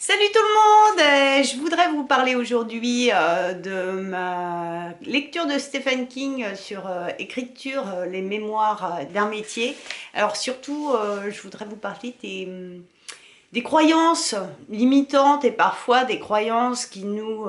Salut tout le monde! Je voudrais vous parler aujourd'hui de ma lecture de Stephen King sur écriture, les mémoires d'un métier. Alors surtout, je voudrais vous parler des croyances limitantes et parfois des croyances qui nous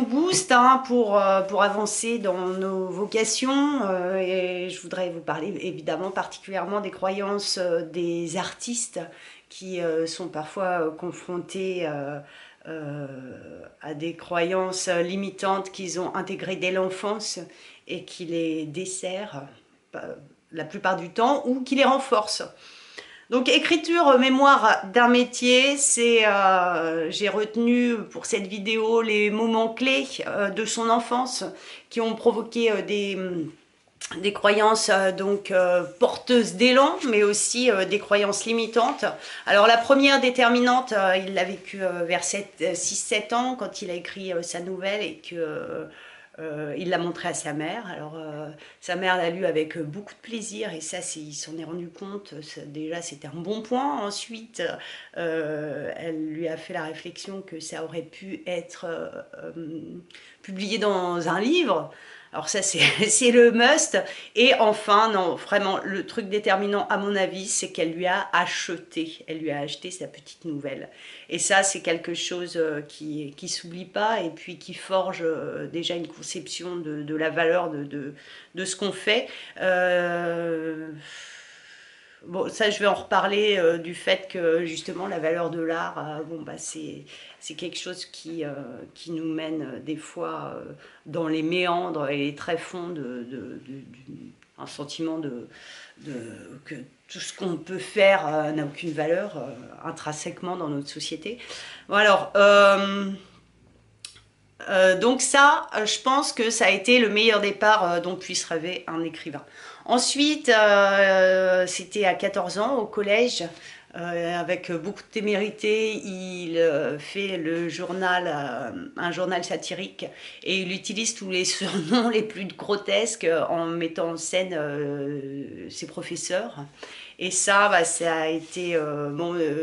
boostent hein, pour avancer dans nos vocations. Et je voudrais vous parler évidemment particulièrement des croyances des artistes qui sont parfois confrontés à des croyances limitantes qu'ils ont intégrées dès l'enfance et qui les desserrent la plupart du temps ou qui les renforcent. Donc écriture, mémoire d'un métier, j'ai retenu pour cette vidéo les moments clés de son enfance qui ont provoqué des croyances porteuses d'élan, mais aussi des croyances limitantes. Alors la première déterminante, il l'a vécu vers 6-7 ans quand il a écrit sa nouvelle et que il l'a montré à sa mère. Alors sa mère l'a lu avec beaucoup de plaisir et ça, il s'en est rendu compte. Déjà, c'était un bon point. Ensuite, elle lui a fait la réflexion que ça aurait pu être publié dans un livre. Alors ça, c'est le must. Et enfin, non, vraiment, le truc déterminant, à mon avis, c'est qu'elle lui a acheté. Elle lui a acheté sa petite nouvelle. Et ça, c'est quelque chose qui s'oublie pas et puis qui forge déjà une conception de la valeur de ce qu'on fait. Bon, ça, je vais en reparler du fait que justement la valeur de l'art, c'est quelque chose qui nous mène des fois dans les méandres et les tréfonds un sentiment que tout ce qu'on peut faire n'a aucune valeur intrinsèquement dans notre société. Bon, alors, donc ça, je pense que ça a été le meilleur départ dont puisse rêver un écrivain. Ensuite, c'était à 14 ans au collège. Avec beaucoup de témérité, il fait le journal, un journal satirique et il utilise tous les surnoms les plus grotesques en mettant en scène ses professeurs. Et ça, ça a été...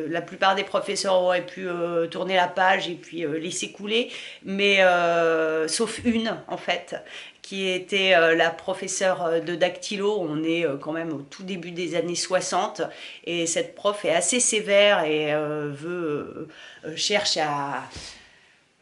la plupart des professeurs auraient pu tourner la page et puis laisser couler, mais sauf une, en fait, qui était la professeure de dactylo. On est quand même au tout début des années 60, et cette prof est assez sévère et cherche à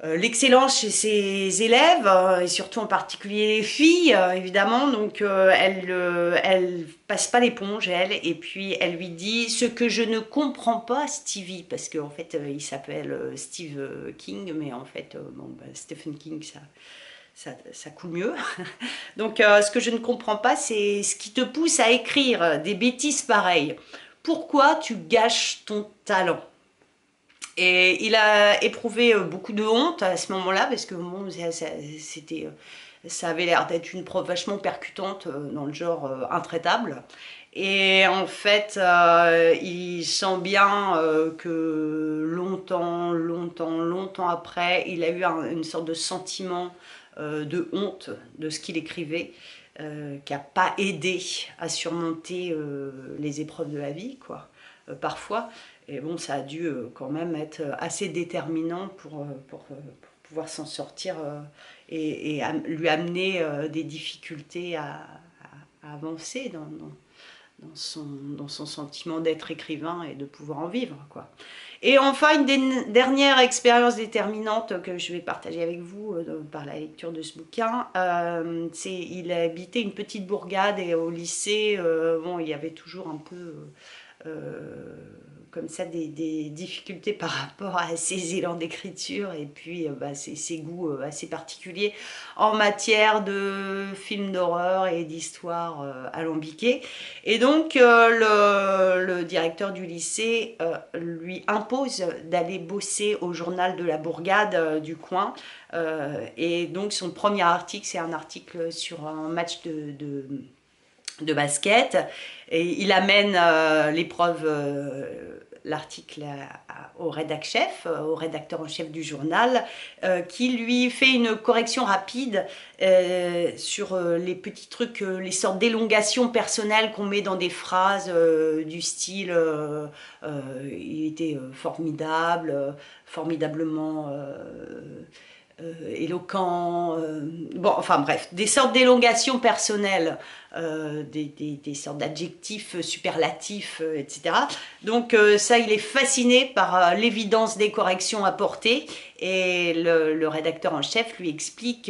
l'excellence chez ses élèves, et surtout en particulier les filles, évidemment. Donc elle passe pas l'éponge, elle, et puis elle lui dit ce que je ne comprends pas, Stevie, parce qu'en fait il s'appelle Steve King, mais en fait Stephen King, ça coule mieux. Donc ce que je ne comprends pas, c'est ce qui te pousse à écrire des bêtises pareilles. Pourquoi tu gâches ton talent? Et il a éprouvé beaucoup de honte à ce moment-là, parce que bon, ça avait l'air d'être une prof vachement percutante dans le genre intraitable. Et en fait, il sent bien que longtemps après, il a eu une sorte de sentiment de honte de ce qu'il écrivait, qui n'a pas aidé à surmonter les épreuves de la vie, quoi, parfois. Et bon, ça a dû quand même être assez déterminant pour pouvoir s'en sortir et lui amener des difficultés à avancer dans son sentiment d'être écrivain et de pouvoir en vivre, quoi. Et enfin, une dernière expérience déterminante que je vais partager avec vous par la lecture de ce bouquin, il a habité une petite bourgade et au lycée, il y avait toujours un peu comme ça des difficultés par rapport à ses élans d'écriture et puis ses goûts assez particuliers en matière de films d'horreur et d'histoires alambiquées. Et donc le directeur du lycée lui impose d'aller bosser au journal de la bourgade du coin. Et donc son premier article, c'est un article sur un match de basket, et il amène l'épreuve, l'article au rédac-chef, au rédacteur en chef du journal, qui lui fait une correction rapide sur les petits trucs, les sortes d'élongations personnelles qu'on met dans des phrases du style il était formidable, formidablement éloquent, bon, enfin bref, des sortes d'élongations personnelles, des sortes d'adjectifs superlatifs, etc. Donc ça, il est fasciné par l'évidence des corrections apportées, et le rédacteur en chef lui explique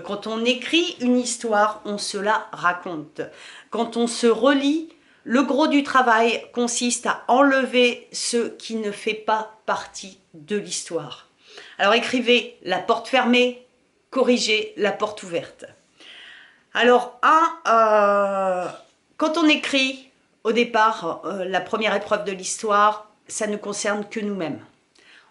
quand on écrit une histoire, on se la raconte. Quand on se relit, le gros du travail consiste à enlever ce qui ne fait pas partie de l'histoire. Alors écrivez la porte fermée, corrigez la porte ouverte. Alors, quand on écrit, au départ, la première épreuve de l'histoire, ça ne concerne que nous-mêmes.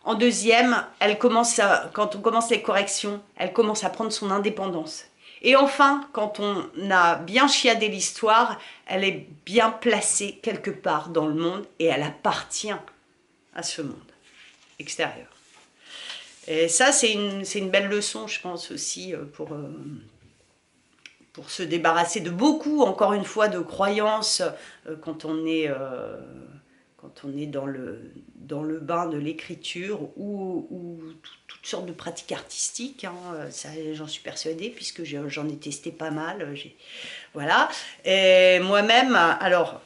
En deuxième, quand on commence les corrections, elle commence à prendre son indépendance. Et enfin, quand on a bien chiadé l'histoire, elle est bien placée quelque part dans le monde et elle appartient à ce monde extérieur. Et ça, c'est une belle leçon, je pense, aussi, pour se débarrasser de beaucoup, encore une fois, de croyances quand on est dans le bain de l'écriture ou toutes sortes de pratiques artistiques. Hein, ça, j'en suis persuadée, puisque j'en ai testé pas mal. Voilà. Et moi-même, alors...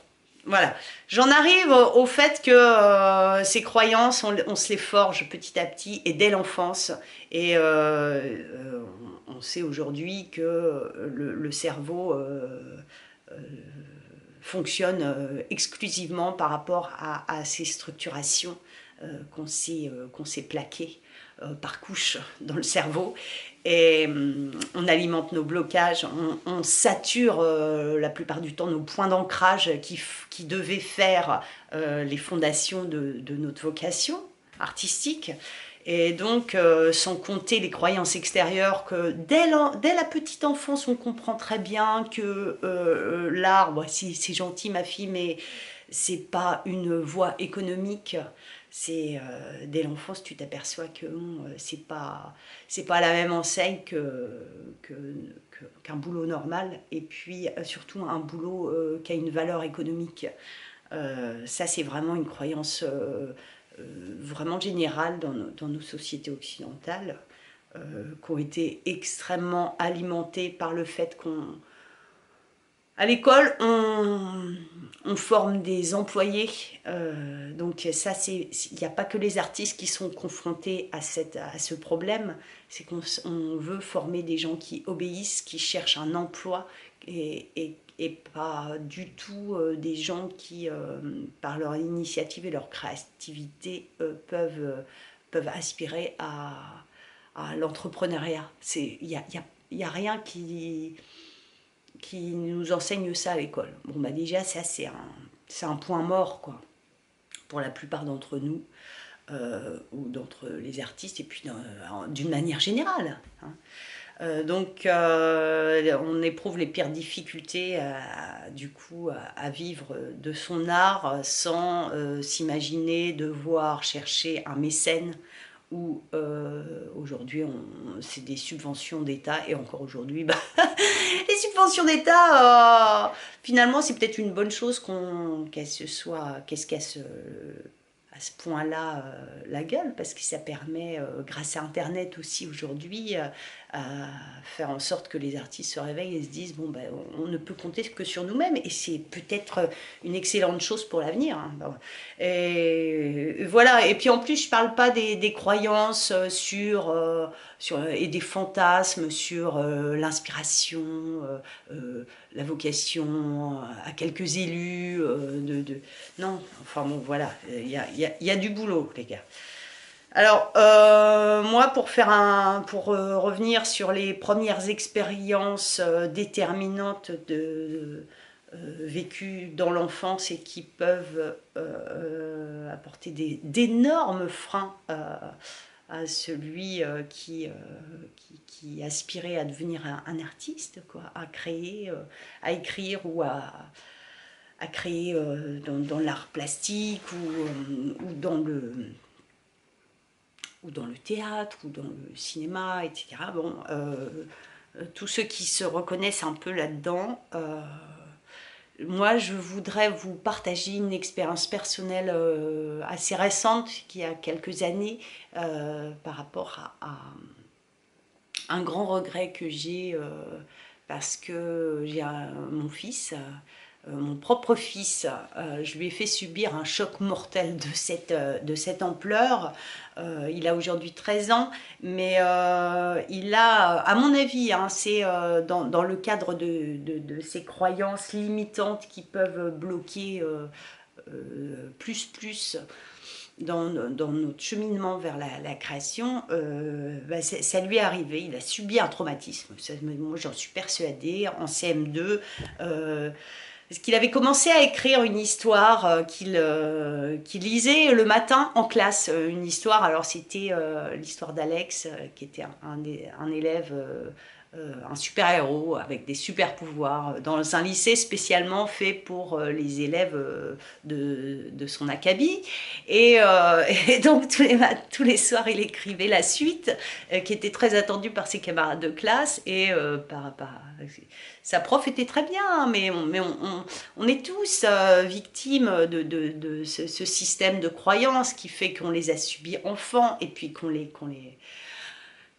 Voilà, j'en arrive au fait que ces croyances, on se les forge petit à petit et dès l'enfance. Et on sait aujourd'hui que le cerveau fonctionne exclusivement par rapport à ces structurations qu'on s'est plaquées par couche dans le cerveau. Et on alimente nos blocages, on sature la plupart du temps nos points d'ancrage qui devaient faire les fondations de notre vocation artistique. Et donc, sans compter les croyances extérieures, que dès la petite enfance, on comprend très bien que l'art, bon, c'est gentil ma fille, mais c'est pas une voie économique. C'est dès l'enfance, tu t'aperçois que c'est pas la même enseigne qu'un boulot normal, et puis surtout un boulot qui a une valeur économique. Ça, c'est vraiment une croyance vraiment générale dans nos sociétés occidentales, qui ont été extrêmement alimentées par le fait à l'école, on forme des employés, donc ça, il n'y a pas que les artistes qui sont confrontés à ce problème, c'est qu'on veut former des gens qui obéissent, qui cherchent un emploi, et pas du tout des gens qui, par leur initiative et leur créativité, peuvent aspirer à l'entrepreneuriat. Il y a rien qui nous enseigne ça à l'école. Bon, bah déjà, ça, c'est un point mort, quoi, pour la plupart d'entre nous, ou d'entre les artistes, et puis d'une manière générale. Hein. Donc, on éprouve les pires difficultés, du coup, à vivre de son art sans s'imaginer devoir chercher un mécène, où aujourd'hui c'est des subventions d'État, et encore aujourd'hui, bah, les subventions d'État, finalement c'est peut-être une bonne chose qu'elles se cassent à ce point-là la gueule, parce que ça permet, grâce à Internet aussi aujourd'hui, à faire en sorte que les artistes se réveillent et se disent bon, ben, on ne peut compter que sur nous-mêmes, et c'est peut-être une excellente chose pour l'avenir. Hein. Bon. Et voilà, et puis en plus je parle pas des croyances et des fantasmes sur l'inspiration, la vocation à quelques élus, non, enfin bon, voilà, il y a du boulot, les gars. Alors, moi, pour revenir sur les premières expériences déterminantes vécues dans l'enfance, et qui peuvent apporter d'énormes freins à celui qui aspirait à devenir un artiste, quoi, à créer, à écrire, ou à créer dans l'art plastique, ou dans ou dans le théâtre, ou dans le cinéma, etc. Bon, tous ceux qui se reconnaissent un peu là-dedans, moi, je voudrais vous partager une expérience personnelle assez récente, qui a quelques années, par rapport à un grand regret que j'ai, parce que j'ai mon fils, mon propre fils, je lui ai fait subir un choc mortel de cette ampleur. Il a aujourd'hui 13 ans, mais il a, à mon avis, hein, c'est dans le cadre de ces croyances limitantes qui peuvent bloquer plus dans notre cheminement vers la création, bah, ça lui est arrivé, il a subi un traumatisme. Moi, j'en suis persuadée, en CM2, parce qu'il avait commencé à écrire une histoire qu'il lisait le matin en classe. Une histoire, alors c'était l'histoire d'Alex, qui était un élève, un super-héros avec des super-pouvoirs, dans un lycée spécialement fait pour les élèves de son acabit. Et donc tous les soirs, il écrivait la suite, qui était très attendue par ses camarades de classe, et sa prof était très bien, hein, mais on est tous victimes de ce système de croyances qui fait qu'on les a subis enfants, et puis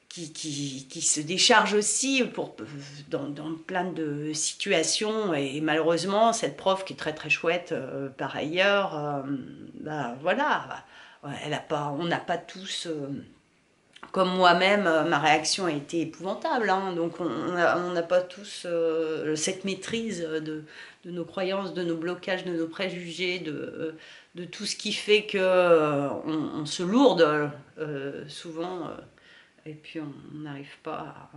qui se décharge aussi dans plein de situations. Et malheureusement, cette prof qui est très très chouette par ailleurs, bah, voilà, on n'a pas tous... comme moi-même, ma réaction a été épouvantable, hein, donc on n'a pas tous cette maîtrise de nos croyances, de nos blocages, de nos préjugés, de tout ce qui fait que on se lourde souvent, et puis on n'arrive pas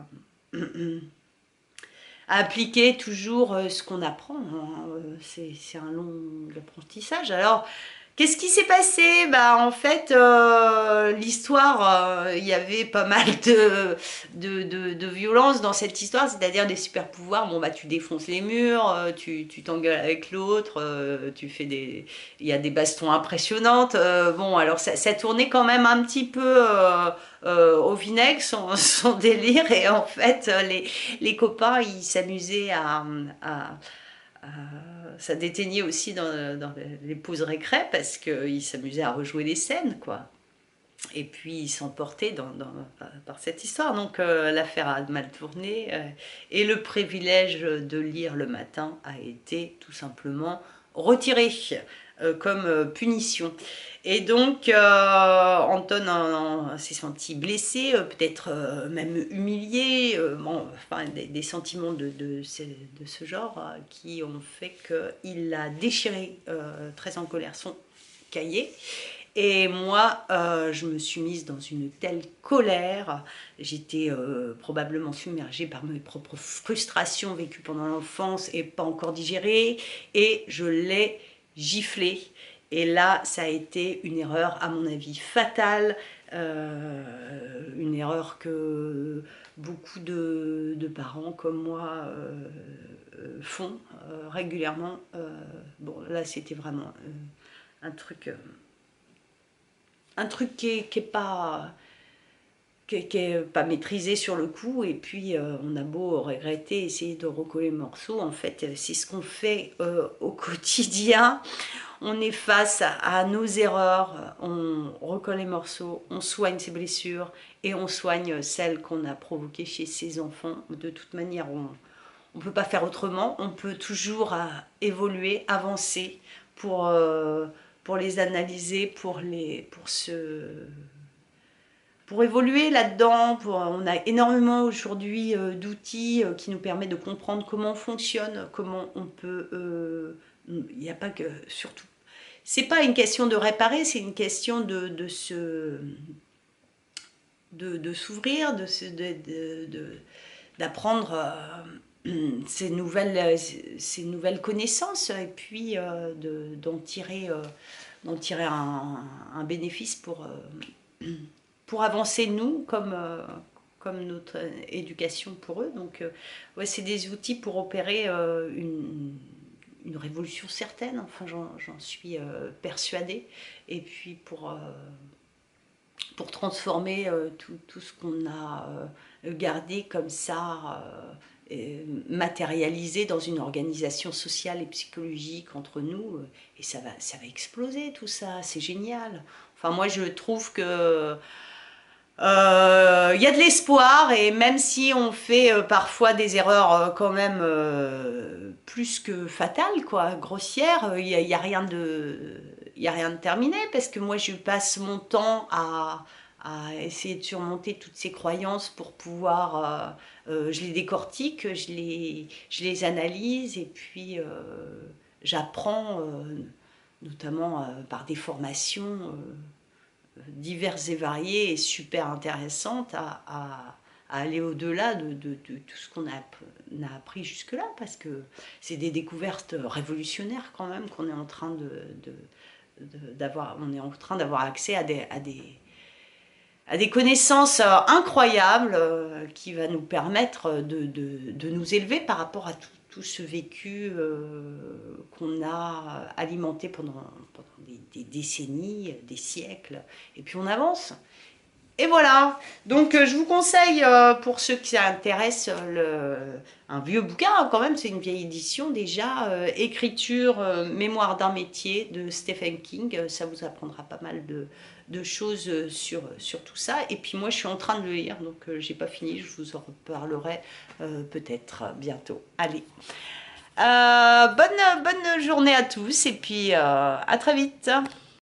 à appliquer toujours ce qu'on apprend, hein. C'est un long apprentissage. Alors, qu'est-ce qui s'est passé? Bah, en fait, l'histoire, il y avait pas mal de violence dans cette histoire, c'est-à-dire des super pouvoirs. Bon, bah, tu défonces les murs, tu t'engueules avec l'autre, il y a des bastons impressionnantes. Bon, alors ça tournait quand même un petit peu au vinaigre, son délire, et en fait, les copains, ils s'amusaient à- ça déteignait aussi dans les pauses récré, parce qu'ils s'amusaient à rejouer les scènes, quoi. Et puis ils s'emportaient par cette histoire. Donc l'affaire a mal tourné, et le privilège de lire le matin a été tout simplement retiré comme punition. Et donc Anton s'est senti blessé, peut-être même humilié, bon, enfin, des sentiments de ce genre qui ont fait qu'il a déchiré, très en colère, son cahier. Et moi, je me suis mise dans une telle colère, j'étais probablement submergée par mes propres frustrations vécues pendant l'enfance et pas encore digérées, et je l'ai giflé. Et là, ça a été une erreur, à mon avis, fatale, une erreur que beaucoup de parents comme moi font régulièrement. Bon, là, c'était vraiment un truc... un truc qui est pas maîtrisé sur le coup, et puis on a beau regretter, essayer de recoller le morceau, en fait c'est ce qu'on fait au quotidien. On est face à nos erreurs, on recolle les morceaux, on soigne ses blessures, et on soigne celles qu'on a provoquées chez ses enfants. De toute manière, on ne peut pas faire autrement, on peut toujours évoluer, avancer pour les analyser, pour évoluer là-dedans. On a énormément aujourd'hui d'outils qui nous permettent de comprendre comment on fonctionne, comment on peut... Il n'y a pas que... Surtout, c'est pas une question de réparer, c'est une question de s'ouvrir, d'apprendre ces nouvelles connaissances, et puis d'en tirer un bénéfice pour avancer, nous, comme notre éducation pour eux. Donc, ouais, c'est des outils pour opérer une révolution certaine, enfin j'en suis persuadée, et puis pour transformer tout ce qu'on a gardé comme ça, matérialisé dans une organisation sociale et psychologique entre nous, et ça va exploser tout ça, c'est génial. Enfin, moi je trouve que y a de l'espoir, et même si on fait parfois des erreurs quand même plus que fatales, quoi, grossières, y a rien de, y a rien de terminé, parce que moi je passe mon temps à essayer de surmonter toutes ces croyances pour pouvoir, je les décortique, je les analyse, et puis j'apprends, notamment par des formations diverses et variées et super intéressantes à aller au-delà de tout ce qu'on a appris jusque-là, parce que c'est des découvertes révolutionnaires quand même qu'on est en train d'avoir. On est en train d'avoir accès à des connaissances incroyables qui va nous permettre de nous élever par rapport à tout ce vécu qu'on a alimenté pendant des décennies, des siècles, et puis on avance. Et voilà, donc je vous conseille, pour ceux qui s'intéressent, un vieux bouquin, hein, quand même, c'est une vieille édition déjà, Écriture, mémoire d'un métier de Stephen King. Ça vous apprendra pas mal de choses sur tout ça. Et puis moi je suis en train de le lire, donc j'ai pas fini, je vous en reparlerai peut-être bientôt. Allez, bonne journée à tous, et puis à très vite.